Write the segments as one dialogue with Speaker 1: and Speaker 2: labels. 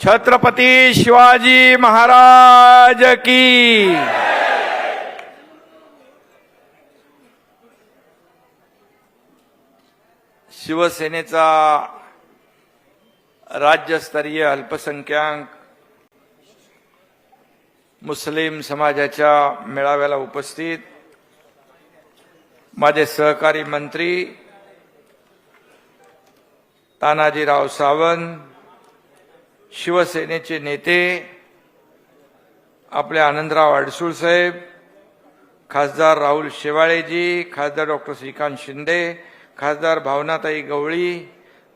Speaker 1: छत्रपती शिवाजी महाराज की। शिवसेनेचा राज्यस्तरीय अल्पसंख्याक मुस्लिम समाजाच्या मेळाव्याला उपस्थित माझे सहकारी मंत्री तानाजीराव सावंत, शिवसेनेचे नेते आपले आनंदराव अडसूळ साहेब, खासदार राहुल शेवाळेजी, खासदार डॉक्टर श्रीकांत शिंदे, खासदार भावनाताई गवळी,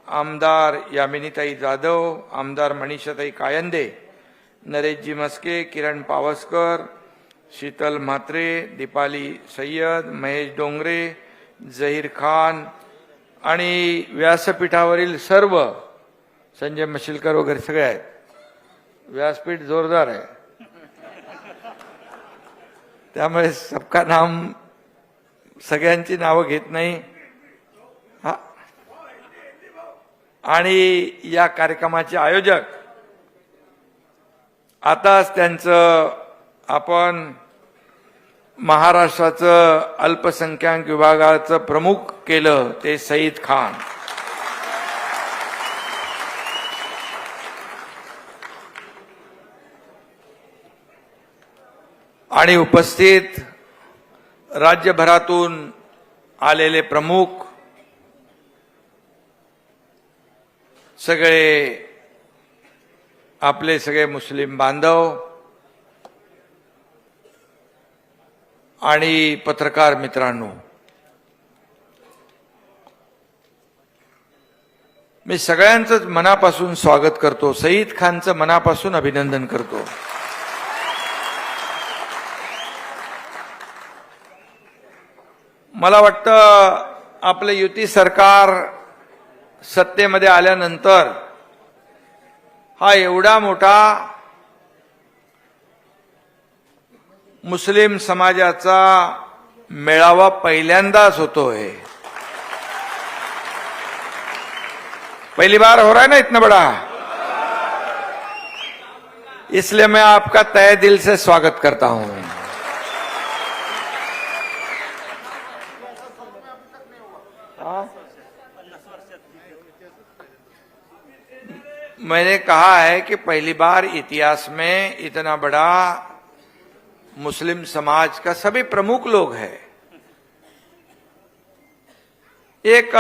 Speaker 1: आमदार यामिनीताई जाधव, आमदार मनीषाताई कायंदे, नरेशजी मस्के, किरण पावसकर, शीतल म्हात्रे, दीपाली सय्यद, महेश डोंगरे, झहीर खान आणि व्यासपीठावरील सर्व, संजय मशिलकर वगैरे सगळे आहेत. व्यासपीठ जोरदार आहे, त्यामुळे सबका नाम सगळ्यांची नावं घेत नाही. आणि या कार्यक्रमाचे आयोजक, आताच त्यांचं आपण महाराष्ट्राचं अल्पसंख्याक विभागाचं प्रमुख केलं, ते सईद खान. आणि उपस्थित राज्यभरातून आलेले प्रमुख सगळे आपले सगळे मुस्लिम बांधव आणि पत्रकार मित्रांनो, मी सगळ्यांचंच मनापासून स्वागत करतो. सईद खानचं मनापासून अभिनंदन करतो. मला वाटतं आपलं युती सरकार सत्तेमध्ये आल्यानंतर हा एवढा मोठा मुस्लिम समाजाचा मेळावा पहिल्यांदाच होतोय. पहली बार हो रहा है ना इतना बड़ा, इसलिए मैं आपका तहे दिल से स्वागत करता हूं. मैंने कहा है कि पहली बार इतिहास में इतना बड़ा मुस्लिम समाज का सभी प्रमुख लोग हैं. एक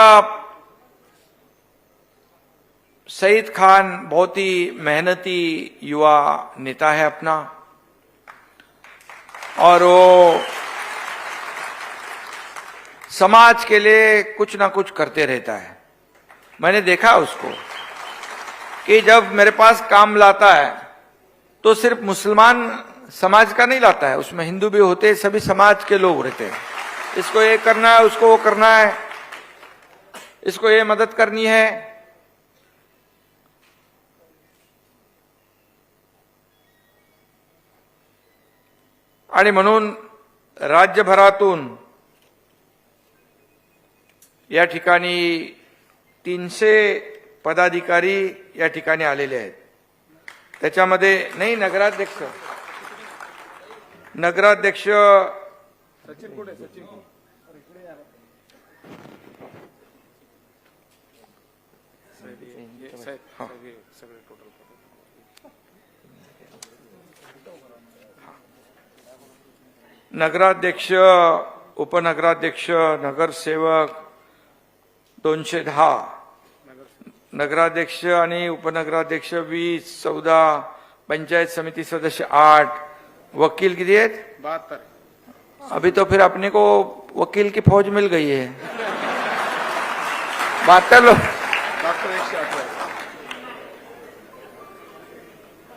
Speaker 1: सईद खान बहुत ही मेहनती युवा नेता है अपना, और वो समाज के लिए कुछ ना कुछ करते रहता है. मैंने देखा उसको कि जब मेरे पास काम लाता है तो सिर्फ मुसलमान समाज का नहीं लाता है, उसमें हिंदू भी होते हैं, सभी समाज के लोग रहते हैं. इसको ये करना है, उसको वो करना है, इसको ये मदद करनी है. आणि म्हणून राज्यभरातून या ठिकाणी 300 पदाधिकारी या ठिकाणी आलेले आहेत. त्याच्यामध्ये नाही नगराध्यक्ष सचिन कुठे, सचिन नगराध्यक्ष, उपनगराध्यक्ष, नगरसेवक 210, नगराध्यक्ष आणि उपनगराध्यक्ष 20, 14, पंचायत समिति सदस्य 8, वकील कितने हैं? 72. अभी तो फिर अपने को वकील की फौज मिल गई है. 72 लोग.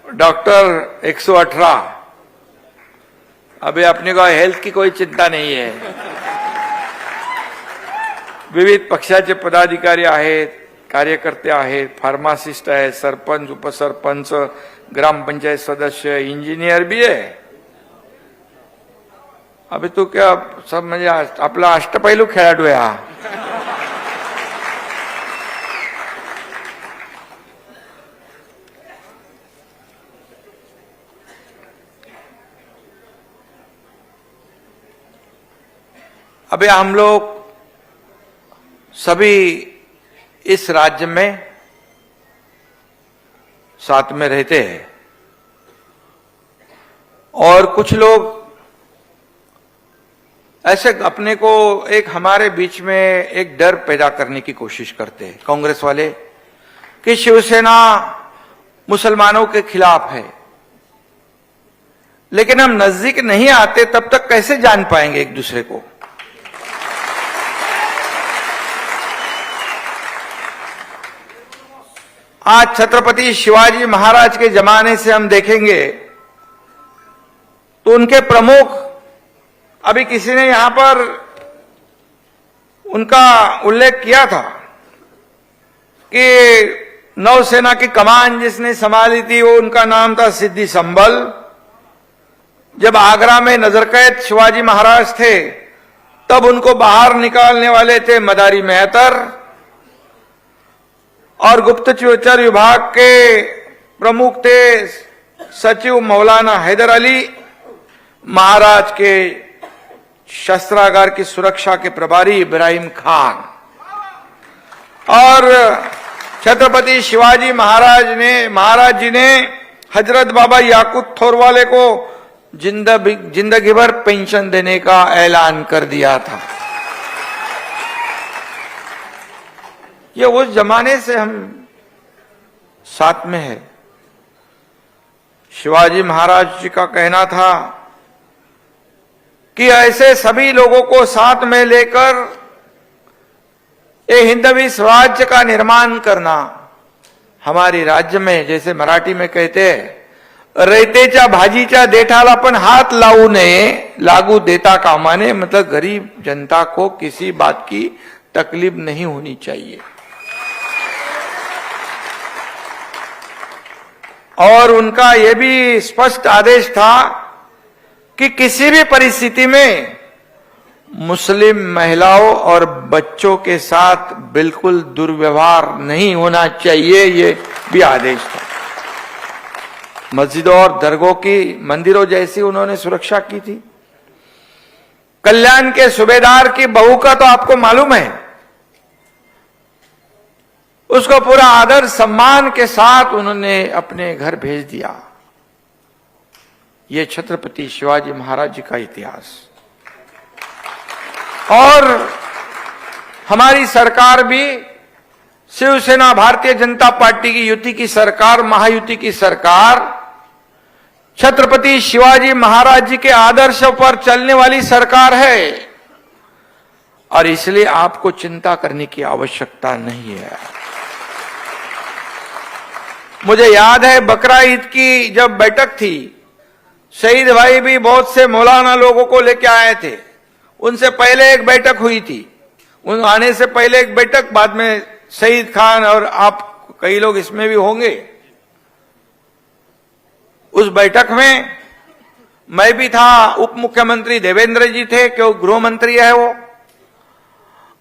Speaker 1: डॉक्टर 118. अभी अपने को हेल्थ की कोई चिंता नहीं है. विविध पक्षाचे पदाधिकारी आहेत, कार्यकर्ते आहेत, फार्मासिस्ट आहे, सरपंच, उपसरपंच, ग्रामपंचायत सदस्य, इंजिनियर भी है. अभी तो क्या सब म्हणजे आपला अष्टपैलू खेळाडू आहे हा. अभी हम लोग सभी इस राज्य में साथ में रहते हैं और कुछ लोग ऐसे अपने को एक हमारे बीच में एक डर पैदा करने की कोशिश करते हैं, कांग्रेस वाले, कि शिवसेना मुसलमानों के खिलाफ है। लेकिन हम नजदीक नहीं आते तब तक कैसे जान पाएंगे एक दूसरे को। आज छत्रपति शिवाजी महाराज के जमाने से हम देखेंगे तो उनके प्रमुख, अभी किसी ने यहां पर उनका उल्लेख किया था कि नौसेना की कमान जिसने संभाली थी वो उनका नाम था सिद्धि संबल। जब आगरा में नजरकैद शिवाजी महाराज थे तब उनको बाहर निकालने वाले थे मदारी मेहतर और गुप्तचर विभाग के प्रमुख थे सचिव मौलाना हैदर अली। महाराज के शस्त्रागार की सुरक्षा के प्रभारी इब्राहिम खान और छत्रपति शिवाजी महाराज जी ने हजरत बाबा याकूत थोरवाले को जिंदगी भर पेंशन देने का ऐलान कर दिया था। ये उस जमाने से हम साथ में है। शिवाजी महाराज जी का कहना था कि ऐसे सभी लोगों को साथ में लेकर एक हिंदवी स्वराज्य का निर्माण करना हमारे राज्य में, जैसे मराठी में कहते हैं, रयतेच्या भाजीच्या देठाला पण हाथ लावू नये, लागू देता कामाने, मतलब गरीब जनता को किसी बात की तकलीफ नहीं होनी चाहिए। और उनका यह भी स्पष्ट आदेश था कि किसी भी परिस्थिति में मुस्लिम महिलाओं और बच्चों के साथ बिल्कुल दुर्व्यवहार नहीं होना चाहिए, ये भी आदेश था। मस्जिदों और दरगाहों की, मंदिरों जैसी उन्होंने सुरक्षा की थी। कल्याण के सूबेदार की बहू का तो आपको मालूम है, उसको पूरा आदर सम्मान के साथ उन्होंने अपने घर भेज दिया। ये छत्रपति शिवाजी महाराज जी का इतिहास। और हमारी सरकार भी, शिवसेना भारतीय जनता पार्टी की युति की सरकार, महायुति की सरकार, छत्रपति शिवाजी महाराज जी के आदर्श पर चलने वाली सरकार है और इसलिए आपको चिंता करने की आवश्यकता नहीं है। मुझे याद है बकरा ईद की जब बैठक थी, शहीद भाई भी बहुत से मौलाना लोगों को लेके आए थे। उनसे पहले एक बैठक हुई थी, उन आने से पहले एक बैठक, बाद में शहीद खान और आप कई लोग इसमें भी होंगे। उस बैठक में मैं भी था, उप मुख्यमंत्री देवेंद्र जी थे, क्यों गृह मंत्री है वो,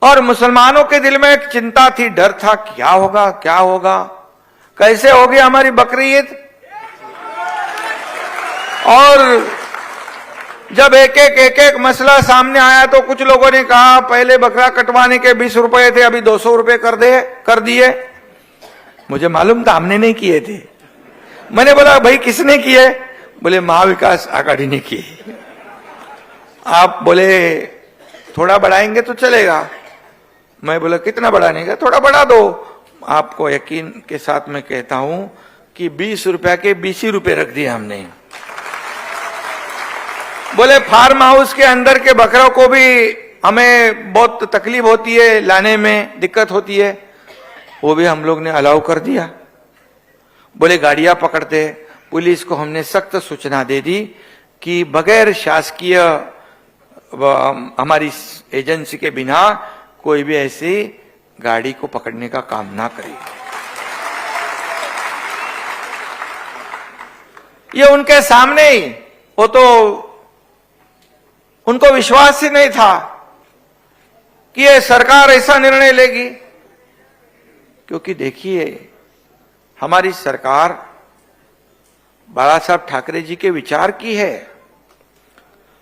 Speaker 1: और मुसलमानों के दिल में एक चिंता थी, डर था, क्या होगा क्या होगा, कैसे होगी हमारी बकरी ईद। और जब एक एक मसला सामने आया तो कुछ लोगों ने कहा पहले बकरा कटवाने के 20 रुपए थे, अभी 200 रुपए कर दिए। मुझे मालूम था हमने नहीं किए थे। मैंने बोला भाई किसने किए? बोले महाविकास आघाड़ी ने किए। आप बोले थोड़ा बढ़ाएंगे तो चलेगा। मैं बोला कितना बढ़ाने का? थोड़ा बढ़ा दो। आपको यकीन के साथ मैं कहता हूं कि 20 रुपया के 20 रुपए रख दिए हमने। बोले फार्म हाउस के अंदर के बकरों को भी हमें बहुत तकलीफ होती है, लाने में दिक्कत होती है, वो भी हम लोग ने अलाउ कर दिया। बोले गाड़ियां पकड़ते, पुलिस को हमने सख्त सूचना दे दी कि बगैर शासकीय हमारी एजेंसी के बिना कोई भी ऐसी गाड़ी को पकड़ने का काम ना करे। ये उनके सामने ही, वो तो उनको विश्वास ही नहीं था कि ये सरकार ऐसा निर्णय लेगी। क्योंकि देखिए हमारी सरकार बाला साहब ठाकरे जी के विचार की है।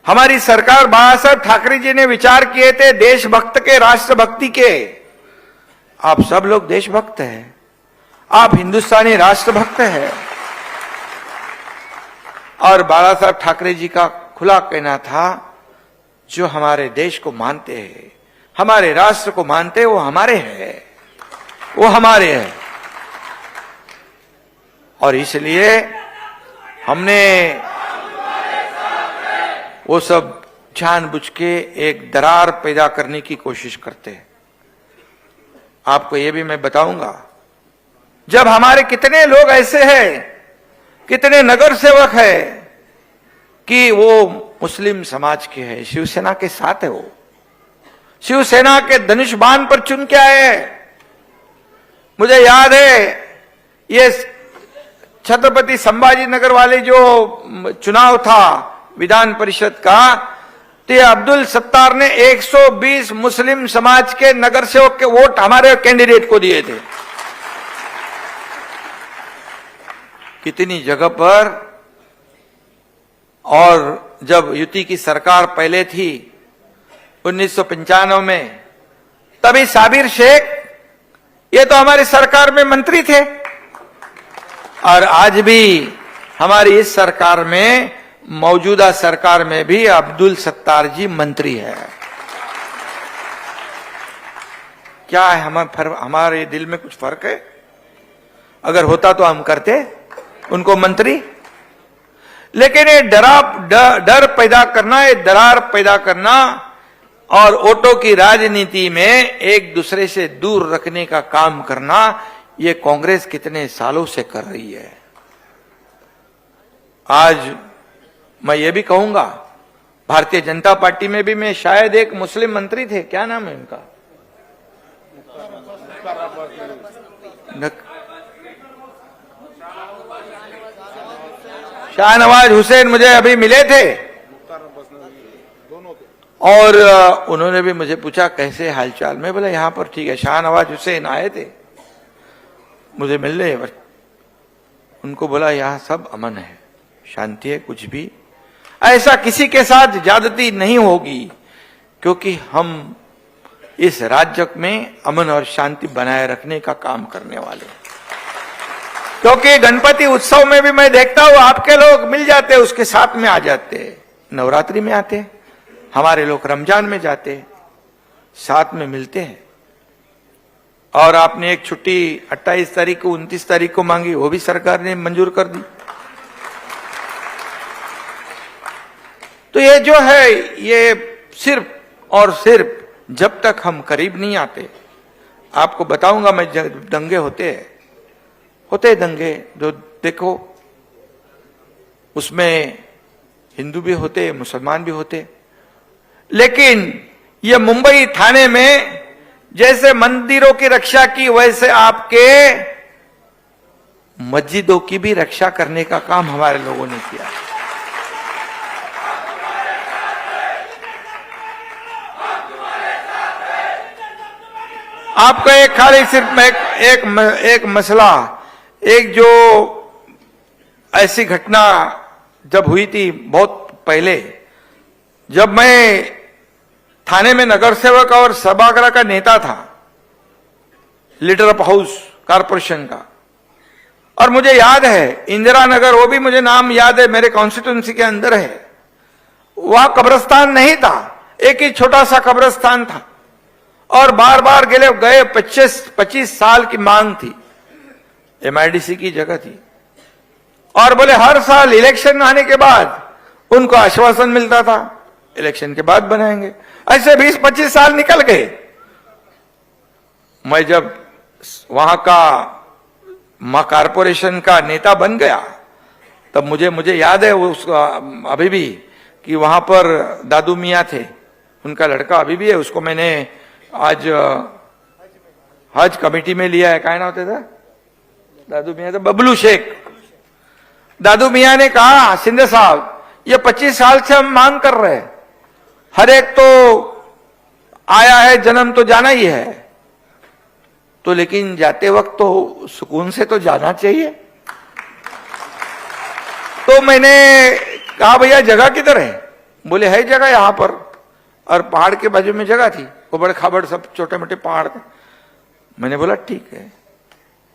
Speaker 1: हमारी सरकार बाला साहब ठाकरे जी ने विचार किए थे देशभक्त के, राष्ट्रभक्ति के। आप सब लोग देशभक्त हैं, आप हिंदुस्तानी राष्ट्रभक्त हैं। और बाला साहब ठाकरे जी का खुला कहना था, जो हमारे देश को मानते हैं, हमारे राष्ट्र को मानते हैं, वो हमारे हैं, वो हमारे हैं। और इसलिए हमने वो सब जानबूझ के एक दरार पैदा करने की कोशिश करते हैं। आपको ये भी मैं बताऊंगा, जब हमारे कितने लोग ऐसे हैं, कितने नगर सेवक हैं कि वो मुस्लिम समाज के हैं, शिवसेना के साथ है, वो शिवसेना के धनुष बाण पर चुन के आए हैं। मुझे याद है ये छत्रपति संभाजी नगर वाले जो चुनाव था विधान परिषद का, तो अब्दुल सत्तार ने 120 मुस्लिम समाज के नगर सेवक के वोट हमारे कैंडिडेट को दिए थे। कितनी जगह पर। और जब युति की सरकार पहले थी 1995 में, तभी साबिर शेख ये तो हमारी सरकार में मंत्री थे, और आज भी हमारी इस सरकार में, मौजूदा सरकार में भी अब्दुल सत्तार जी मंत्री है। क्या है हमारे दिल में कुछ फर्क है? अगर होता तो हम करते उनको मंत्री। लेकिन ये डर पैदा करना, ये दरार पैदा करना और वोटों की राजनीति में एक दूसरे से दूर रखने का काम करना, ये कांग्रेस कितने सालों से कर रही है। आज मैं ये भी कहूंगा, भारतीय जनता पार्टी में भी मैं शायद एक मुस्लिम मंत्री थे, क्या नाम है उनका, शाहनवाज हुसैन, मुझे अभी मिले थे और उन्होंने भी मुझे पूछा कैसे हालचाल। मैं बोला यहां पर ठीक है। शाहनवाज हुसैन आए थे मुझे मिलने, उनको बोला यहां सब अमन है, शांति है, कुछ भी ऐसा किसी के साथ ज्यादती नहीं होगी, क्योंकि हम इस राज्य में अमन और शांति बनाए रखने का काम करने वाले हैं। क्योंकि गणपति उत्सव में भी मैं देखता हूं आपके लोग मिल जाते हैं, उसके साथ में आ जाते हैं, नवरात्रि में आते हैं, हमारे लोग रमजान में जाते हैं, साथ में मिलते हैं। और आपने एक छुट्टी 28 तारीख को 29 तारीख को मांगी, वो भी सरकार ने मंजूर कर दी। तो ये जो है, ये सिर्फ और सिर्फ जब तक हम करीब नहीं आते, आपको बताऊंगा मैं, दंगे होते दंगे, जो देखो उसमें हिंदू भी होते, मुसलमान भी होते, लेकिन ये मुंबई थाने में जैसे मंदिरों की रक्षा की, वैसे आपके मस्जिदों की भी रक्षा करने का काम हमारे लोगों ने किया। आपको एक खाली सिर्फ एक मसला, एक जो ऐसी घटना जब हुई थी बहुत पहले, जब मैं थाने में नगर सेवक और सभागृह का नेता था, लीडर ऑफ हाउस कारपोरेशन का, और मुझे याद है इंदिरा नगर, वो भी मुझे नाम याद है, मेरे कॉन्स्टिट्यूंसी के अंदर है, वहां कब्रिस्तान नहीं था, एक ही छोटा सा कब्रिस्तान था, और बार बार गए 25 साल की मांग थी, MIDC की जगह थी, और बोले हर साल इलेक्शन आने के बाद उनको आश्वासन मिलता था इलेक्शन के बाद बनाएंगे। ऐसे 20-25 साल निकल गए। मैं जब वहां का कारपोरेशन का नेता बन गया, तब मुझे याद है उसका अभी भी, कि वहां पर दादू मियां थे, उनका लड़का अभी भी है, उसको मैंने आज हज कमेटी में लिया है। क्या नाम होता था दादू मियां? था बबलू शेख। दादू मियां ने कहा, सिंधे साहब ये 25 साल से हम मांग कर रहे हैं, हर एक तो आया है, जन्म तो जाना ही है, तो लेकिन जाते वक्त तो सुकून से तो जाना चाहिए। तो मैंने कहा भैया जगह किधर है? बोले है जगह यहां पर, और पहाड़ के बाजू में जगह थी, वो बड़े खाबड़ सब छोटे मोटे पहाड़ थे। मैंने बोला ठीक है,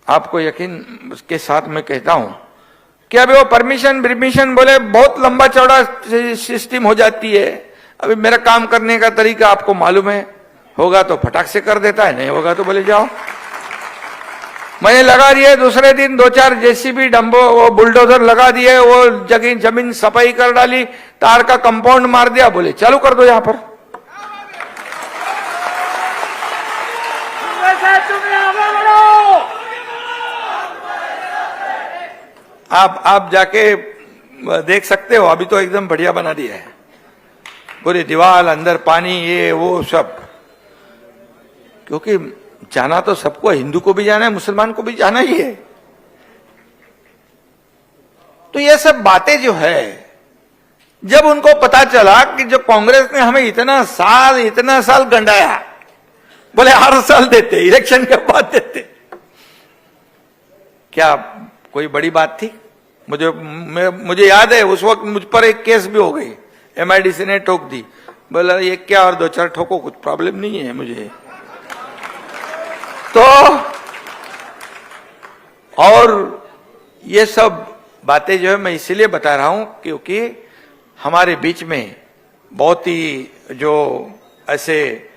Speaker 1: आपको यकीन के साथ मैं कहता हूं कि अभी वो परमिशन बोले बहुत लंबा चौड़ा सिस्टम हो जाती है। अभी मेरा काम करने का तरीका आपको मालूम है, होगा तो फटाक से कर देता है, नहीं होगा तो बोले जाओ। मैंने लगा दिए, दूसरे दिन 2-4 जेसीबी डंबो वो बुलडोजर लगा दिए, वो जमीन सफाई कर डाली, तार का कंपाउंड मार दिया, बोले चालू कर दो यहां पर। आप जाके देख सकते हो, अभी तो एकदम बढ़िया बना दिया है, पूरी दीवार, अंदर पानी, ये वो सब। क्योंकि जाना तो सबको, हिंदू को भी जाना है, मुसलमान को भी जाना ही है। तो ये सब बातें जो है, जब उनको पता चला कि जो कांग्रेस ने हमें इतना साल गंडाया, बोले हर साल देते, इलेक्शन के बाद देते, क्या कोई बड़ी बात थी? मुझे याद है उस वक्त मुझ पर एक केस भी हो गई, MIDC ने ठोक दी, बोला ये क्या, और 2-4 ठोको, कुछ प्रॉब्लम नहीं है मुझे। तो और ये सब बातें जो है मैं इसीलिए बता रहा हूं क्योंकि हमारे बीच में बहुत ही जो ऐसे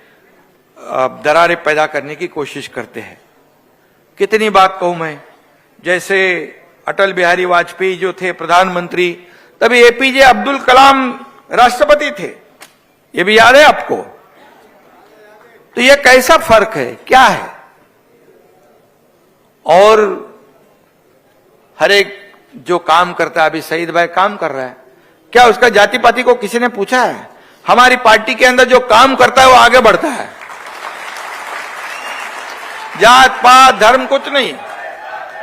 Speaker 1: दरारें पैदा करने की कोशिश करते हैं। कितनी बात कहूं मैं, जैसे अटल बिहारी वाजपेयी जो थे प्रधानमंत्री, तभी APJ अब्दुल कलाम राष्ट्रपति थे, ये भी याद है आपको? तो ये कैसा फर्क है, क्या है? और हर एक जो काम करता है, अभी सईद भाई काम कर रहा है, क्या उसका जाति पाति को किसी ने पूछा है? हमारी पार्टी के अंदर जो काम करता है वो आगे बढ़ता है, जात पात धर्म कुछ नहीं।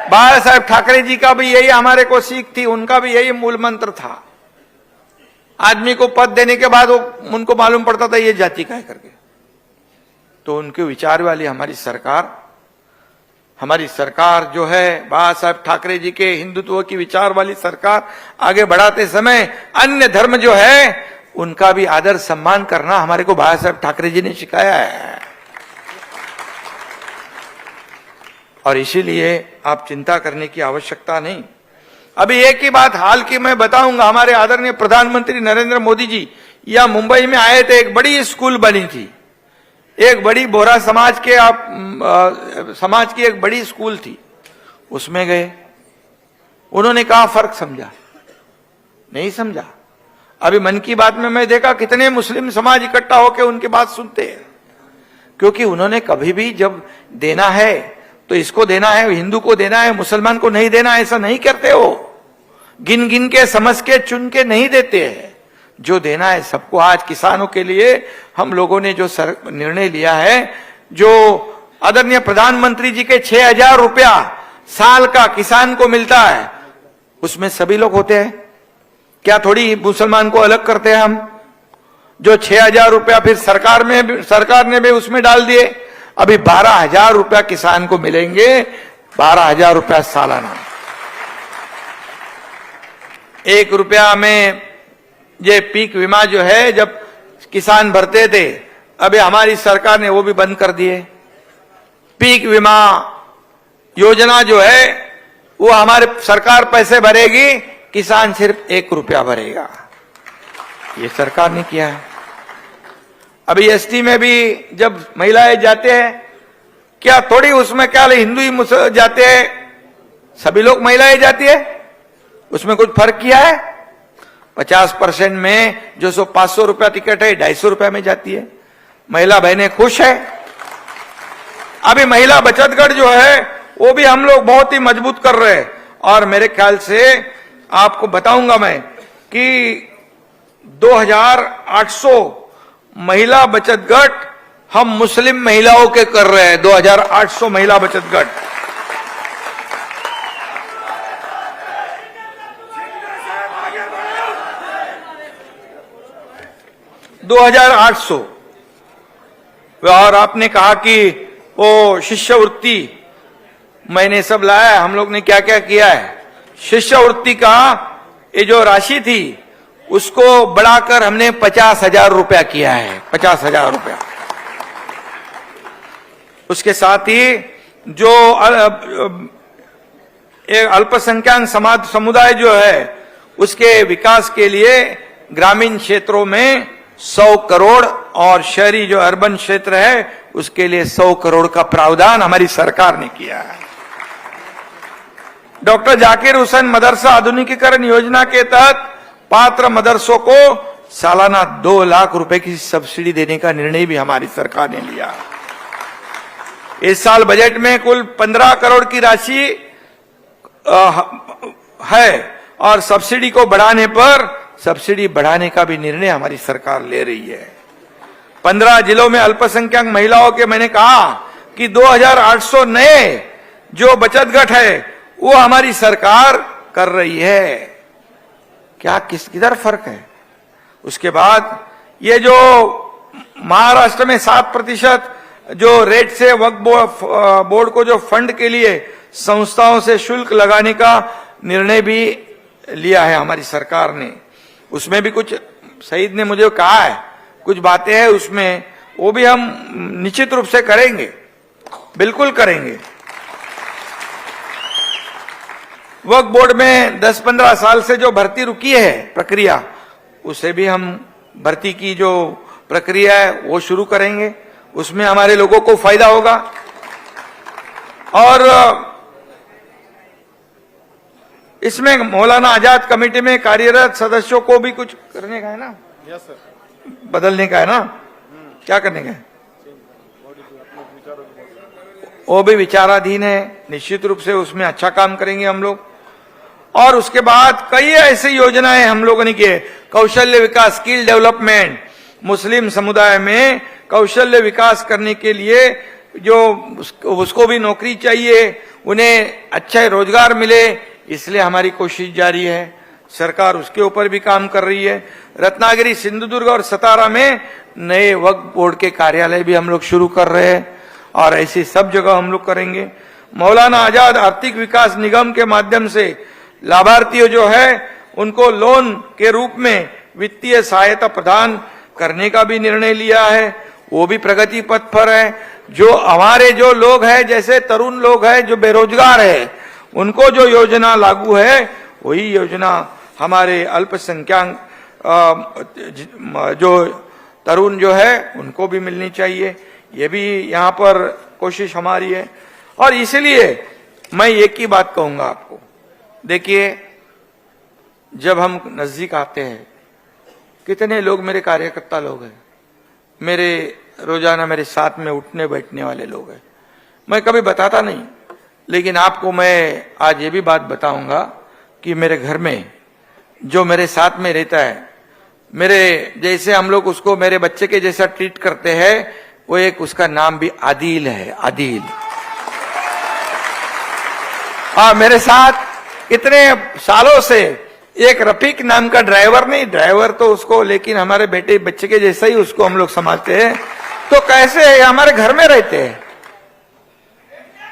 Speaker 1: बाला साहेब ठाकरे जी का भी यही हमारे को सीख थी, उनका भी यही मूल मंत्र था। आदमी को पद देने के बाद वो उनको मालूम पड़ता था ये जाति का है करके। तो उनके विचार वाली हमारी सरकार जो है, बाला साहेब ठाकरे जी के हिंदुत्व की विचार वाली सरकार, आगे बढ़ाते समय अन्य धर्म जो है उनका भी आदर सम्मान करना हमारे को बाला साहेब ठाकरे जी ने सिखाया है। और इसीलिए आप चिंता करने की आवश्यकता नहीं। अभी एक ही बात हाल की मैं बताऊंगा, हमारे आदरणीय प्रधानमंत्री नरेंद्र मोदी जी या मुंबई में आए थे, एक बड़ी स्कूल बनी थी, एक बड़ी बोहरा समाज के समाज की एक बड़ी स्कूल थी, उसमें गए, उन्होंने कहा फर्क समझा, नहीं समझा। अभी मन की बात में मैं देखा कितने मुस्लिम समाज इकट्ठा होकर उनकी बात सुनते हैं, क्योंकि उन्होंने कभी भी जब देना है तो इसको देना है, हिंदू को देना है, मुसलमान को नहीं देना, ऐसा नहीं करते हो। गिन गिन के, समझ के, चुन के नहीं देते हैं, जो देना है सबको। आज किसानों के लिए हम लोगों ने जो निर्णय लिया है, जो आदरणीय प्रधानमंत्री जी के 6,000 रुपया साल का किसान को मिलता है, उसमें सभी लोग होते हैं क्या? थोड़ी मुसलमान को अलग करते हैं हम? जो 6,000 रुपया फिर सरकार ने भी उसमें डाल दिए, अभी 12,000 रुपया किसान को मिलेंगे, 12,000 रुपया सालाना। 1 रुपया में ये पीक बीमा जो है जब किसान भरते थे, अभी हमारी सरकार ने वो भी बंद कर दिए। पीक बीमा योजना जो है वो हमारे सरकार पैसे भरेगी, किसान सिर्फ 1 रुपया भरेगा, ये सरकार ने किया है। अभी ST में भी जब महिलाएं जाते हैं, क्या थोड़ी उसमें क्या हिंदू ही जाते हैं, सभी लोग महिलाएं जाती है, उसमें कुछ फर्क किया है? 50% में जो 500 रुपया टिकट है 250 रुपया में जाती है। महिला बहनें खुश है। अभी महिला बचत गढ़ जो है वो भी हम लोग बहुत ही मजबूत कर रहे हैं, और मेरे ख्याल से आपको बताऊंगा मैं कि 2,800 महिला बचत गट हम मुस्लिम महिलाओं के कर रहे हैं। 2,800 महिला बचत गट। और आपने कहा कि वो शिष्यवृत्ति मैंने सब लाया है, हम लोग ने क्या क्या किया है। शिष्यवृत्ति का ये जो राशि थी उसको बढ़ाकर हमने 50,000 रुपया किया है, 50,000 रुपया। उसके साथ ही जो एक अल्पसंख्यक समाज समुदाय जो है उसके विकास के लिए ग्रामीण क्षेत्रों में 100 करोड़ और शहरी जो अर्बन क्षेत्र है उसके लिए 100 करोड़ का प्रावधान हमारी सरकार ने किया है। डॉक्टर जाकिर हुसैन मदरसा आधुनिकीकरण योजना के तहत पात्र मदरसों को सालाना 2 लाख रुपए की सब्सिडी देने का निर्णय भी हमारी सरकार ने लिया। इस साल बजट में कुल 15 करोड़ की राशि है और सब्सिडी को बढ़ाने पर सब्सिडी बढ़ाने का भी निर्णय हमारी सरकार ले रही है। 15 जिलों में अल्पसंख्यक महिलाओं के मैंने कहा कि 2,800 नए जो बचत गट है वो हमारी सरकार कर रही है। क्या किधर फर्क है? उसके बाद ये जो महाराष्ट्र में 7% जो रेट से वक्फ बोर्ड को जो फंड के लिए संस्थाओं से शुल्क लगाने का निर्णय भी लिया है हमारी सरकार ने। उसमें भी कुछ शहीद ने मुझे कहा है, कुछ बातें हैं उसमें, वो भी हम निश्चित रूप से करेंगे, बिल्कुल करेंगे। वक्फ बोर्ड में 10-15 साल से जो भर्ती रुकी है प्रक्रिया, उसे भी हम भर्ती की जो प्रक्रिया है वो शुरू करेंगे। उसमें हमारे लोगों को फायदा होगा। और इसमें मौलाना आजाद कमेटी में कार्यरत सदस्यों को भी कुछ करने का है ना? Yes sir. बदलने का है ना? क्या करने का है? वो भी विचाराधीन है, निश्चित रूप से उसमें अच्छा काम करेंगे हम लोग। और उसके बाद कई ऐसी योजनाएं हम लोगों ने की, कौशल्य विकास, स्किल डेवलपमेंट, मुस्लिम समुदाय में कौशल्य विकास करने के लिए जो उसको भी नौकरी चाहिए, उन्हें अच्छा रोजगार मिले, इसलिए हमारी कोशिश जारी है। सरकार उसके ऊपर भी काम कर रही है। रत्नागिरी, सिंधुदुर्ग और सतारा में नए वक्फ बोर्ड के कार्यालय भी हम लोग शुरू कर रहे हैं और ऐसी सब जगह हम लोग करेंगे। मौलाना आजाद आर्थिक विकास निगम के माध्यम से लाभार्थियों जो है उनको लोन के रूप में वित्तीय सहायता प्रदान करने का भी निर्णय लिया है, वो भी प्रगति पथ पर है। जो हमारे जो लोग हैं, जैसे तरुण लोग हैं जो बेरोजगार है, उनको जो योजना लागू है वही योजना हमारे अल्पसंख्यक जो तरुण जो है उनको भी मिलनी चाहिए। ये भी यहाँ पर कोशिश हमारी है। और इसलिए मैं एक ही बात कहूंगा आपको, देखिए जब हम नजदीक आते हैं, कितने लोग मेरे कार्यकर्ता लोग हैं, मेरे रोजाना मेरे साथ में उठने बैठने वाले लोग हैं। मैं कभी बताता नहीं, लेकिन आपको मैं आज ये भी बात बताऊंगा कि मेरे घर में जो मेरे साथ में रहता है, मेरे जैसे हम लोग उसको मेरे बच्चे के जैसा ट्रीट करते हैं, वो एक उसका नाम भी आदिल है, आदिल। मेरे साथ इतने सालों से एक रफीक नाम का ड्राइवर, नहीं ड्राइवर तो उसको, लेकिन हमारे बेटे बच्चे के जैसा ही उसको हम लोग समझते हैं। तो कैसे हमारे घर में रहते हैं,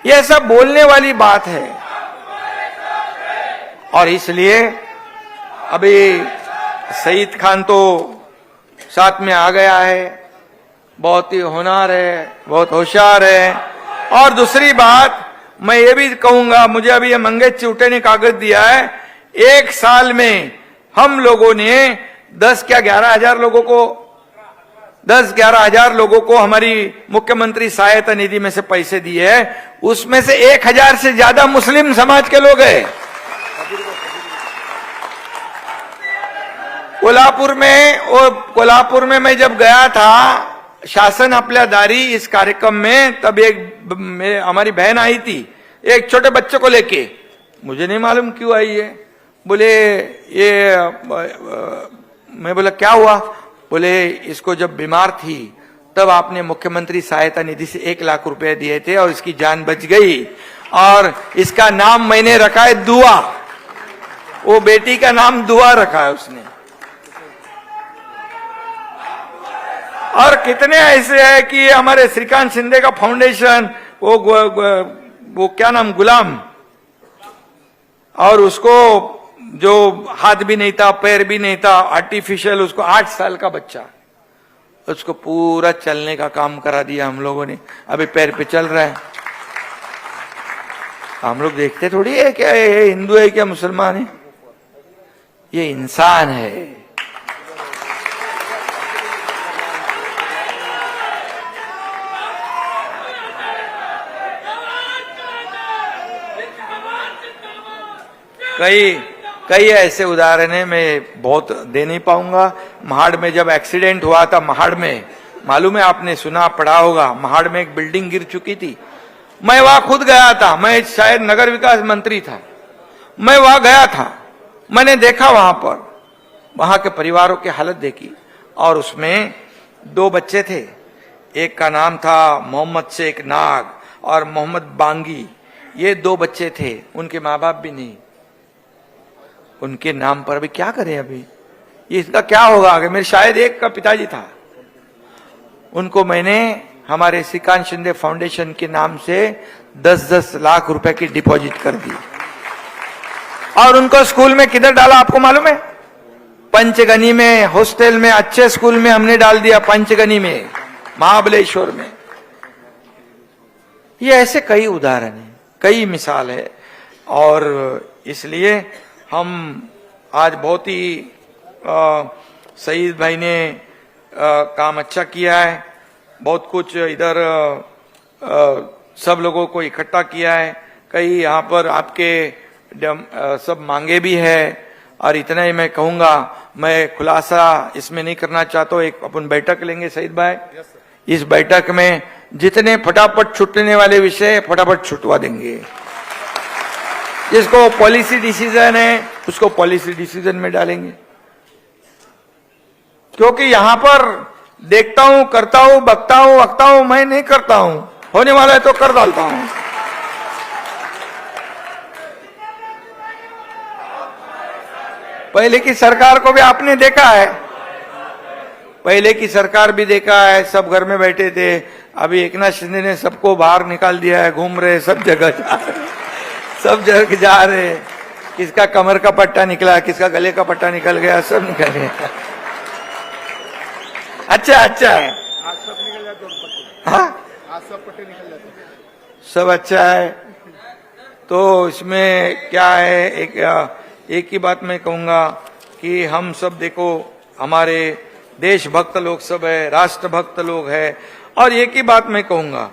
Speaker 1: यह सब बोलने वाली बात है। और इसलिए अभी सईद खान तो साथ में आ गया है, बहुत ही होनहार है, बहुत होशियार है। और दूसरी बात मैं ये भी कहूंगा, मुझे अभी ये मंगेश चिवटे ने कागज दिया है, 1 साल में हम लोगों ने 10-11 हजार लोगों को 10-11 हजार लोगों को हमारी मुख्यमंत्री सहायता निधि में से पैसे दिए हैं। उसमें से 1,000 से ज्यादा मुस्लिम समाज के लोग हैं। कोल्हापुर में मैं जब गया था शासन आपल्या दारी इस कार्यक्रम में, तब एक हमारी बहन आई थी एक छोटे बच्चे को लेके, मुझे नहीं मालूम क्यों आई है। बोले ये मैं बोला क्या हुआ? बोले इसको जब बीमार थी तब आपने मुख्यमंत्री सहायता निधि से 1 लाख रुपए दिए थे और इसकी जान बच गई, और इसका नाम मैंने रखा है दुआ। वो बेटी का नाम दुआ रखा है उसने। और कितने ऐसे है कि हमारे श्रीकांत शिंदे का फाउंडेशन, वो क्या नाम, गुलाम, और उसको जो हाथ भी नहीं था, पैर भी नहीं था, आर्टिफिशियल, उसको 8 साल का बच्चा, उसको पूरा चलने का काम करा दिया हम लोगों ने। अभी पैर पे चल रहा है। हम लोग देखते थोड़ी है क्या ये हिंदू है क्या मुसलमान है, ये इंसान है। कई ऐसे उदाहरण है, मैं बहुत दे नहीं पाऊंगा। महाड़ में जब एक्सीडेंट हुआ था, महाड़ में, मालूम है आपने सुना पढ़ा होगा, महाड़ में एक बिल्डिंग गिर चुकी थी। मैं वहां खुद गया था, मैं शायद नगर विकास मंत्री था, मैं वहां गया था, मैंने देखा वहां पर वहां के परिवारों की हालत देखी। और उसमें 2 बच्चे थे, एक का नाम था मोहम्मद शेख नाग और मोहम्मद बांगी। ये 2 बच्चे थे, उनके माँ बाप भी नहीं। उनके नाम पर अभी क्या करें, अभी ये इसका क्या होगा आगे। मेरे शायद एक का पिताजी था, उनको मैंने हमारे श्रीकांत शिंदे फाउंडेशन के नाम से 10-10 लाख रुपए की डिपॉजिट कर दी। और उनको स्कूल में किधर डाला आपको मालूम है? पंचगनी में, हॉस्टल में, अच्छे स्कूल में हमने डाल दिया, पंचगनी में, महाबलेश्वर में। ये ऐसे कई उदाहरण हैं, कई मिसाल है। और इसलिए हम आज बहुत ही सईद भाई ने काम अच्छा किया है, बहुत कुछ इधर सब लोगों को इकट्ठा किया है। कई यहाँ पर आपके सब मांगे भी है। और इतना ही मैं कहूंगा, मैं खुलासा इसमें नहीं करना चाहता हूँ। एक अपन बैठक लेंगे सईद भाई, इस बैठक में जितने फटाफट छूटने वाले विषय फटाफट छुटवा देंगे। जिसको पॉलिसी डिसीजन है उसको पॉलिसी डिसीजन में डालेंगे। क्योंकि यहां पर देखता हूं, करता हूं, बकता हूं, वक्ता हूं, मैं नहीं करता हूं, होने वाला है तो कर डालता हूं। पहले की सरकार को भी आपने देखा है, पहले की सरकार भी देखा है, सब घर में बैठे थे। अभी एकनाथ शिंदे ने सबको बाहर निकाल दिया है, घूम रहे, सब जगह जा रहे, सब जगह जा रहे। किसका कमर का पट्टा निकला, किसका गले का पट्टा निकल गया, सब निकल गया। अच्छा है,
Speaker 2: आज सब निकल जाते,
Speaker 1: हाँ
Speaker 2: आज सब पट्टे निकल जाते,
Speaker 1: सब अच्छा है। तो इसमें क्या है, एक ही बात मैं कहूंगा कि हम सब देखो, हमारे देशभक्त लोग सब है, राष्ट्रभक्त लोग है। और एक ही बात मैं कहूंगा,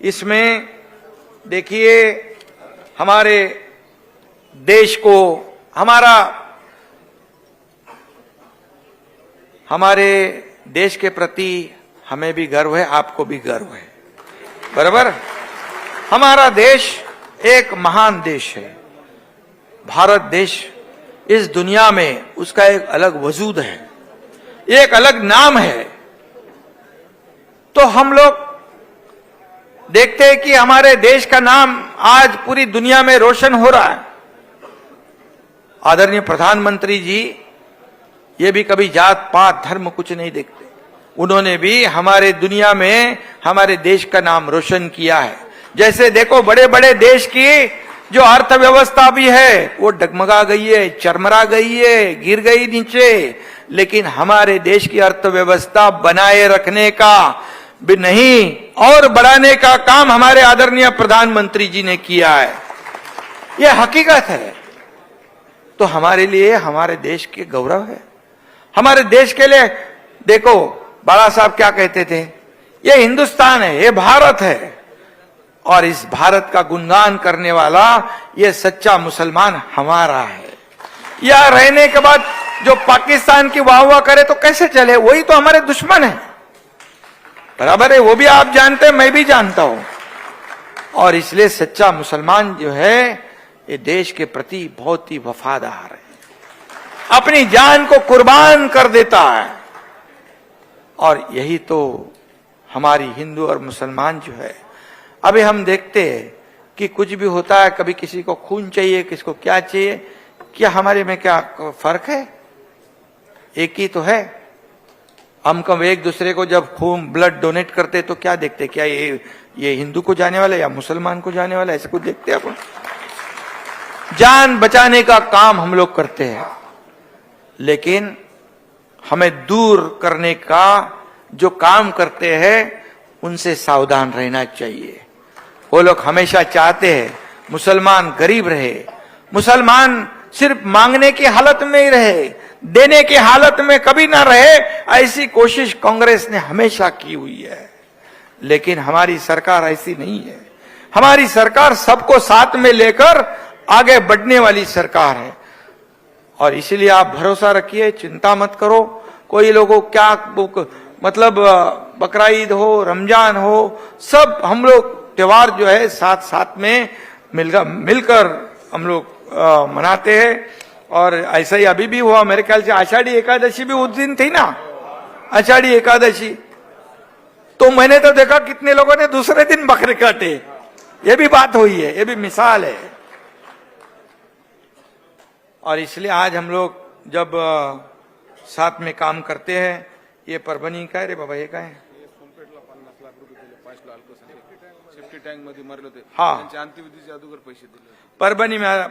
Speaker 1: इसमें देखिए हमारे देश को, हमारे देश के प्रति हमें भी गर्व है, आपको भी गर्व है, बराबर। हमारा देश एक महान देश है। भारत देश इस दुनिया में उसका एक अलग वजूद है, एक अलग नाम है। तो हम लोग देखते हैं कि हमारे देश का नाम आज पूरी दुनिया में रोशन हो रहा है। आदरणीय प्रधानमंत्री जी ये भी कभी जात पात धर्म कुछ नहीं देखते, उन्होंने भी हमारे दुनिया में हमारे देश का नाम रोशन किया है। जैसे देखो बड़े बड़े देश की जो अर्थव्यवस्था भी है वो डगमगा गई है, चरमरा गई है, गिर गई नीचे, लेकिन हमारे देश की अर्थव्यवस्था बनाए रखने का भी नहीं और बढ़ाने का काम हमारे आदरणीय प्रधानमंत्री जी ने किया है। यह हकीकत है। तो हमारे लिए हमारे देश के गौरव है। हमारे देश के लिए देखो बाला साहब क्या कहते थे, ये हिंदुस्तान है, ये भारत है, और इस भारत का गुणगान करने वाला ये सच्चा मुसलमान हमारा है। या रहने के बाद जो पाकिस्तान की वाह वाह करे तो कैसे चले, वही तो हमारे दुश्मन है, बराबर है। वो भी आप जानते हैं, मैं भी जानता हूं। और इसलिए सच्चा मुसलमान जो है ये देश के प्रति बहुत ही वफादार है, अपनी जान को कुर्बान कर देता है। और यही तो हमारी हिंदू और मुसलमान जो है, अभी हम देखते हैं कि कुछ भी होता है, कभी किसी को खून चाहिए, किसको क्या चाहिए, क्या हमारे में क्या फर्क है? एक ही तो है। हम कब एक दूसरे को जब खून ब्लड डोनेट करते तो क्या देखते, क्या ये हिंदू को जाने वाला है या मुसलमान को जाने वाला है, ऐसे कुछ देखते हैं अपन? जान बचाने का काम हम लोग करते हैं, लेकिन हमें दूर करने का जो काम करते हैं उनसे सावधान रहना चाहिए। वो लोग हमेशा चाहते हैं मुसलमान गरीब रहे, मुसलमान सिर्फ मांगने की हालत में ही रहे, देने की हालत में कभी ना रहे। ऐसी कोशिश कांग्रेस ने हमेशा की हुई है, लेकिन हमारी सरकार ऐसी नहीं है। हमारी सरकार सबको साथ में लेकर आगे बढ़ने वाली सरकार है, और इसलिए आप भरोसा रखिए, चिंता मत करो। कोई लोगों क्या मतलब बकरा ईद हो, रमजान हो, सब हम लोग त्योहार जो है साथ साथ में मिलकर हम लोग मनाते हैं। और ऐसा ही अभी भी हुआ, मेरे ख्याल से आषाढ़ी एकादशी भी उस दिन थी ना, आषाढ़ी एकादशी। तो मैंने तो देखा कितने लोगों ने दूसरे दिन बकरे काटे। ये भी बात हुई है, ये भी मिसाल है। और इसलिए आज हम लोग जब साथ में काम करते हैं, ये परभणी का है रे बाबा, ये का है,
Speaker 2: टँक मध्ये मरले होते,
Speaker 1: हाँ,
Speaker 2: त्यांच्या अंत्यविधीचे अगोदर पैसे दिले।
Speaker 1: परभणी में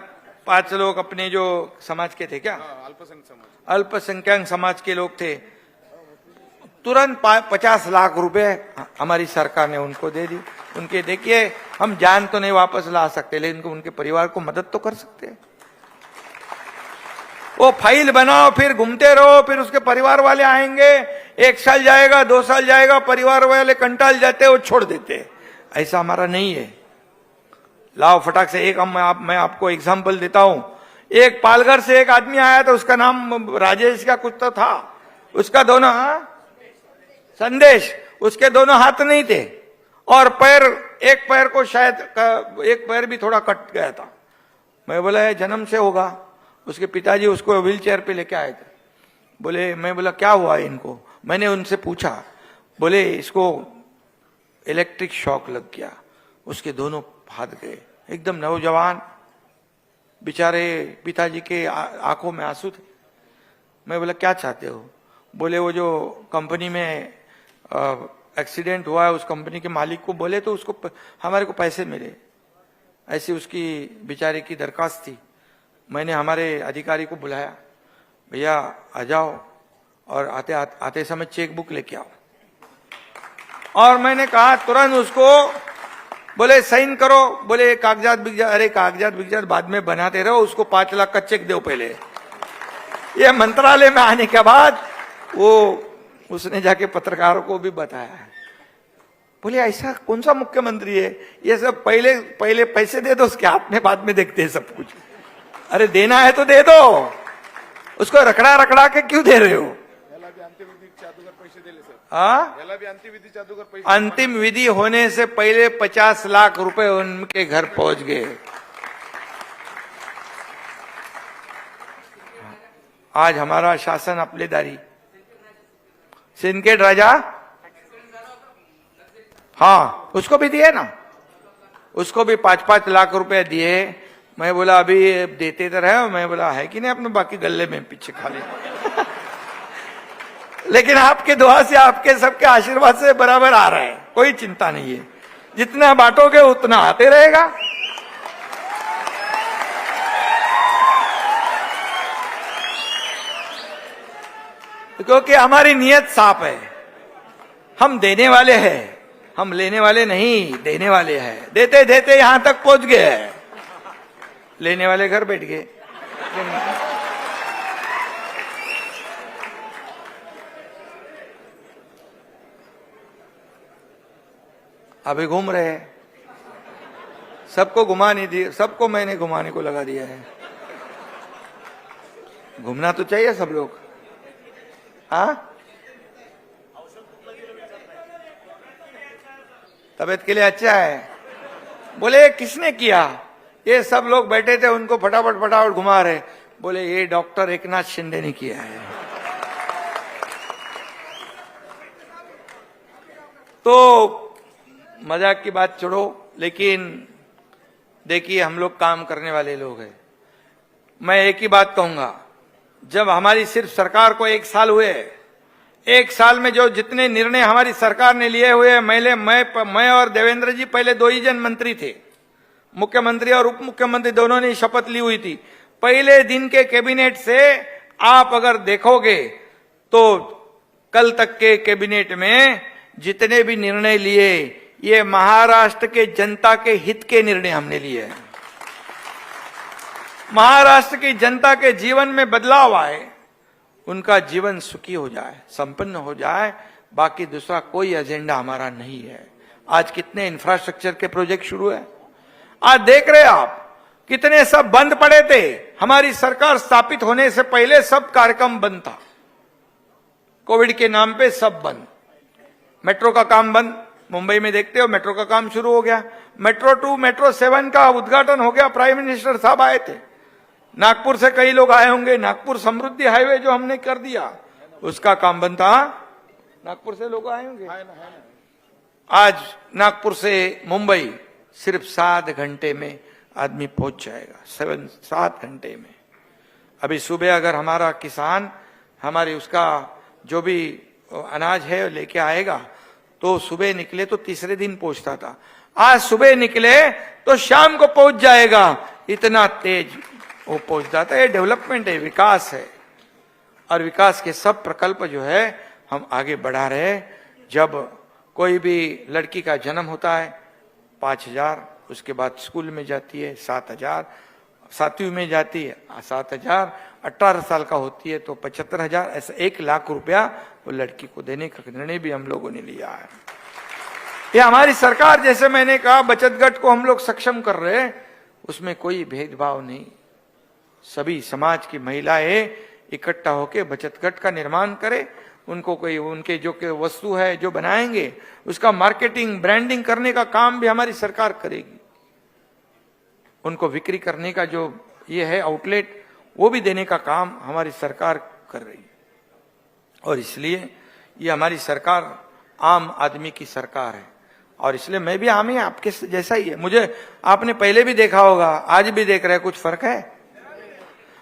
Speaker 1: 5 लोग अपने जो समाज के थे, क्या
Speaker 2: अल्पसंख्यक समाज,
Speaker 1: अल्पसंख्यक समाज के लोग थे, तुरंत 50 लाख रुपए हमारी सरकार ने उनको दे दी। उनके देखिए, हम जान तो नहीं वापस ला सकते, लेकिन उनके परिवार को मदद तो कर सकते हैं। वो फाइल बनाओ, फिर घूमते रहो, फिर उसके परिवार वाले आएंगे, 1 साल जाएगा, 2 साल जाएगा, परिवार वाले कंटाल जाते, वो छोड़ देते। ऐसा हमारा नहीं है। लाओ फटाक से एक मैं आपको एग्जांपल देता हूं। एक पालघर से एक आदमी आया था, उसका नाम राजेश का कुछ तो था, उसका दोनों संदेश, उसके दोनों हाथ नहीं थे, और पैर, एक पैर को शायद एक पैर भी थोड़ा कट गया था। मैं बोला ये जन्म से होगा। उसके पिताजी उसको व्हील चेयर पे लेके आए थे। बोले, मैं बोला क्या हुआ इनको? मैंने उनसे पूछा, बोले इसको इलेक्ट्रिक शॉक लग गया, उसके दोनों हाथ गए। एकदम नौजवान, बेचारे पिताजी के आंखों में आंसू थे। मैं बोला क्या चाहते हो? बोले वो जो कंपनी में एक्सीडेंट हुआ है, उस कंपनी के मालिक को बोले तो उसको हमारे को पैसे मिले। ऐसी उसकी बेचारे की दरखास्त थी। मैंने हमारे अधिकारी को बुलाया, भैया आ जाओ, और आते समय चेक बुक लेके आओ। और मैंने कहा तुरंत उसको, बोले साइन करो। बोले कागजात बिगजात, अरे कागजात बिगजात बाद में बनाते रहो, उसको 5 लाख का चेक दो पहले। ये मंत्रालय में आने के बाद वो उसने जाके पत्रकारों को भी बताया। बोले ऐसा कौन सा मुख्यमंत्री है, ये सब पहले पैसे दे दो उसके हाथ में, बाद में देखते हैं सब कुछ। अरे देना है तो दे दो, उसको रखड़ा रखड़ा के क्यों दे रहे हो? अंतिम विधि होने से पहले 50 लाख रुपए उनके घर पहुंच गए। आज हमारा शासन अपलेदारी, सिंदखेड राजा, हाँ उसको भी दिए ना, उसको भी 5-5 लाख रुपए दिए। मैं बोला अभी देते तो रहे, मैं बोला है कि नहीं अपने बाकी गले में पीछे खा ले। लेकिन आपके दुआ से, आपके सबके आशीर्वाद से बराबर आ रहा है, कोई चिंता नहीं है। जितना बांटोगे उतना आते रहेगा। क्योंकि हमारी नियत साफ है, हम देने वाले हैं, हम लेने वाले नहीं, देने वाले हैं। देते देते यहां तक पहुंच गए, लेने वाले घर बैठ गए। अभी घूम रहे हैं, सबको घुमा नहीं दिया, सबको मैंने घुमाने को लगा दिया है। घूमना तो चाहिए सब लोग। हाँ, तबीयत के लिए अच्छा है। बोले किसने किया? ये सब लोग बैठे थे, उनको फटाफट फटाफट घुमा रहे। बोले ये डॉक्टर एकनाथ शिंदे ने किया है। तो मजाक की बात छोड़ो, लेकिन देखिए हम लोग काम करने वाले लोग हैं। मैं एक ही बात कहूंगा, जब हमारी सिर्फ सरकार को 1 साल हुए, 1 साल में जो जितने निर्णय हमारी सरकार ने लिए हुए, मैं और देवेंद्र जी पहले 2 ही जन मंत्री थे, मुख्यमंत्री और उप मुख्यमंत्री दोनों ने शपथ ली हुई थी। पहले दिन के कैबिनेट से आप अगर देखोगे तो कल तक के कैबिनेट में जितने भी निर्णय लिए, ये महाराष्ट्र के जनता के हित के निर्णय हमने लिए हैं। महाराष्ट्र की जनता के जीवन में बदलाव आए, उनका जीवन सुखी हो जाए, संपन्न हो जाए, बाकी दूसरा कोई एजेंडा हमारा नहीं है। आज कितने इंफ्रास्ट्रक्चर के प्रोजेक्ट शुरू है, आज देख रहे आप कितने सब बंद पड़े थे। हमारी सरकार स्थापित होने से पहले सब कार्यक्रम बंद था, कोविड के नाम पे सब बंद। मेट्रो का काम बंद, मुंबई में देखते हो मेट्रो का काम शुरू हो गया। मेट्रो 2, मेट्रो 7 का उद्घाटन हो गया, प्राइम मिनिस्टर साहब आए थे। नागपुर से कई लोग आए होंगे, नागपुर समृद्धि हाईवे जो हमने कर दिया उसका काम बंद था। नागपुर से लोग आए होंगे। आज नागपुर से मुंबई सिर्फ 7 घंटे में आदमी पहुंच जाएगा, 7 घंटे में। अभी सुबह अगर हमारा किसान हमारे उसका जो भी अनाज है लेके आएगा तो सुबह निकले तो तीसरे दिन पहुंचता था, आज सुबह निकले तो शाम को पहुंच जाएगा, इतना तेज वो पहुंच जाता है। डेवलपमेंट है, विकास है, और विकास के सब प्रकल्प जो है हम आगे बढ़ा रहे हैं। जब कोई भी लड़की का जन्म होता है 5,000, उसके बाद स्कूल में जाती है 7,000, 7वीं में जाती है 7,000, 18 साल का होती है तो 75,000, ऐसा 1 लाख रुपया वो लड़की को देने का निर्णय भी हम लोगों ने लिया है। ये हमारी सरकार, जैसे मैंने कहा बचत गट को हम लोग सक्षम कर रहे हैं, उसमें कोई भेदभाव नहीं। सभी समाज की महिलाएं इकट्ठा होकर बचत गट का निर्माण करें, उनको कोई उनके जो वस्तु है जो बनाएंगे उसका मार्केटिंग ब्रांडिंग करने का काम भी हमारी सरकार करेगी। उनको बिक्री करने का जो ये है आउटलेट, वो भी देने का काम हमारी सरकार कर रही है। और इसलिए ये हमारी सरकार आम आदमी की सरकार है, और इसलिए मैं भी आम ही आपके जैसा ही है। मुझे आपने पहले भी देखा होगा, आज भी देख रहे हैं, कुछ फर्क है?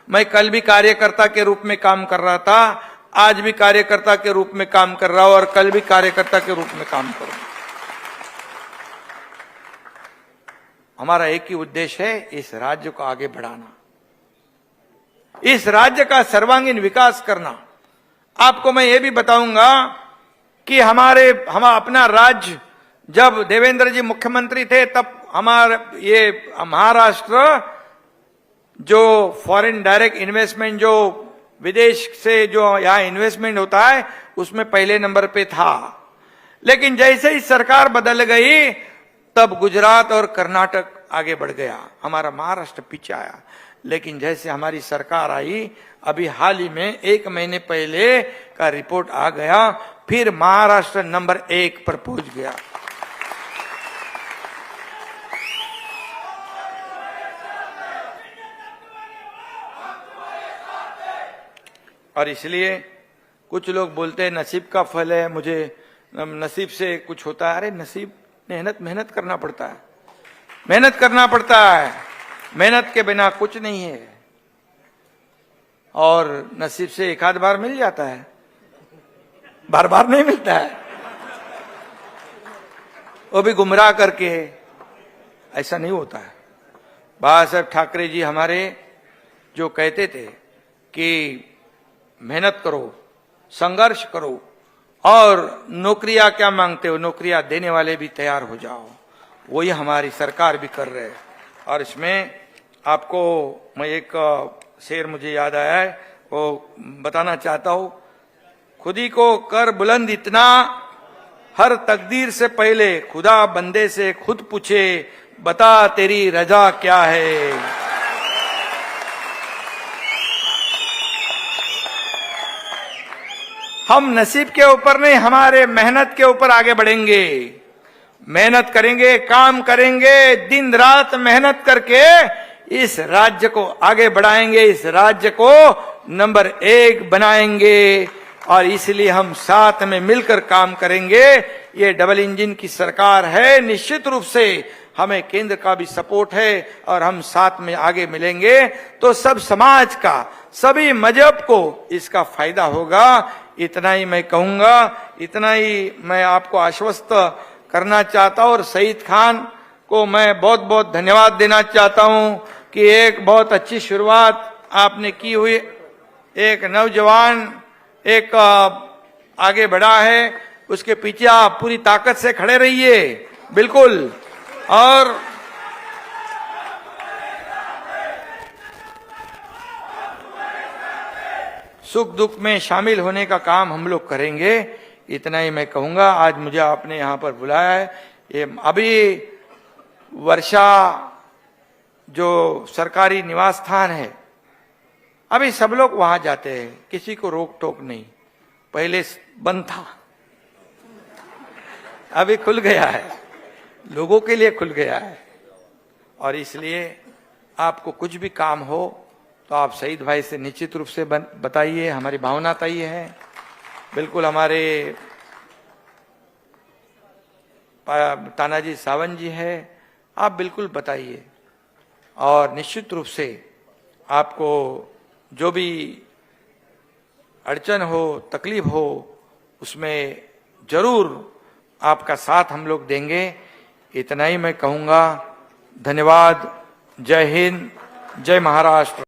Speaker 1: मैं कल भी कार्यकर्ता के रूप में काम कर रहा था, आज भी कार्यकर्ता के रूप में काम कर रहा हूं, और कल भी कार्यकर्ता के रूप में काम करूंगा। हमारा एक ही उद्देश्य है, इस राज्य को आगे बढ़ाना, इस राज्य का सर्वांगीण विकास करना। आपको मैं ये भी बताऊंगा कि हम अपना राज्य, जब देवेंद्र जी मुख्यमंत्री थे तब हमारा ये महाराष्ट्र जो फॉरेन डायरेक्ट इन्वेस्टमेंट, जो विदेश से जो यहां इन्वेस्टमेंट होता है, उसमें पहले नंबर पे था। लेकिन जैसे ही सरकार बदल गई तब गुजरात और कर्नाटक आगे बढ़ गया, हमारा महाराष्ट्र पीछे आया। लेकिन जैसे हमारी सरकार आई, अभी हाल ही में 1 महीने पहले का रिपोर्ट आ गया, फिर महाराष्ट्र नंबर 1 पर पहुंच गया। और इसलिए कुछ लोग बोलते हैं नसीब का फल है, मुझे नसीब से कुछ होता है। अरे नसीब, मेहनत करना पड़ता है, मेहनत करना पड़ता है, मेहनत के बिना कुछ नहीं है। और नसीब से एक आध बार मिल जाता है, बार बार नहीं मिलता है, वो भी गुमराह करके, ऐसा नहीं होता है। बाबा साहब ठाकरे जी हमारे जो कहते थे कि मेहनत करो, संघर्ष करो, और नौकरियां क्या मांगते हो, नौकरियां देने वाले भी तैयार हो जाओ, वही हमारी सरकार भी कर रहे है। और इसमें आपको मैं एक शेर मुझे याद आया है, वो बताना चाहता हूं। खुदी को कर बुलंद इतना, हर तकदीर से पहले खुदा बंदे से खुद पूछे, बता तेरी रजा क्या है। हम नसीब के ऊपर नहीं, हमारे मेहनत के ऊपर आगे बढ़ेंगे, मेहनत करेंगे, काम करेंगे, दिन रात मेहनत करके इस राज्य को आगे बढ़ाएंगे, इस राज्य को नंबर 1 बनाएंगे। और इसलिए हम साथ में मिलकर काम करेंगे। ये डबल इंजन की सरकार है, निश्चित रूप से हमें केंद्र का भी सपोर्ट है, और हम साथ में आगे मिलेंगे तो सब समाज का, सभी मजहब को इसका फायदा होगा। इतना ही मैं कहूंगा, इतना ही मैं आपको आश्वस्त करना चाहता हूं। और सईद खान को मैं बहुत बहुत धन्यवाद देना चाहता हूं कि एक बहुत अच्छी शुरुआत आपने की हुई। एक नौजवान एक आगे बढ़ा है, उसके पीछे आप पूरी ताकत से खड़े रहिए, बिल्कुल। और सुख दुख में शामिल होने का काम हम लोग करेंगे, इतना ही मैं कहूंगा। आज मुझे आपने यहां पर बुलाया है। ये अभी वर्षा जो सरकारी निवास स्थान है, अभी सब लोग वहां जाते हैं, किसी को रोक टोक नहीं। पहले बंद था, अभी खुल गया है, लोगों के लिए खुल गया है। और इसलिए आपको कुछ भी काम हो तो आप शहीद भाई से निश्चित रूप से बताइए। हमारी भावना तय है, बिल्कुल। हमारे तानाजी सावंत जी है, आप बिल्कुल बताइए। और निश्चित रूप से आपको जो भी अड़चन हो, तकलीफ हो, उसमें जरूर आपका साथ हम लोग देंगे, इतना ही मैं कहूंगा। धन्यवाद। जय हिंद, जय महाराष्ट्र।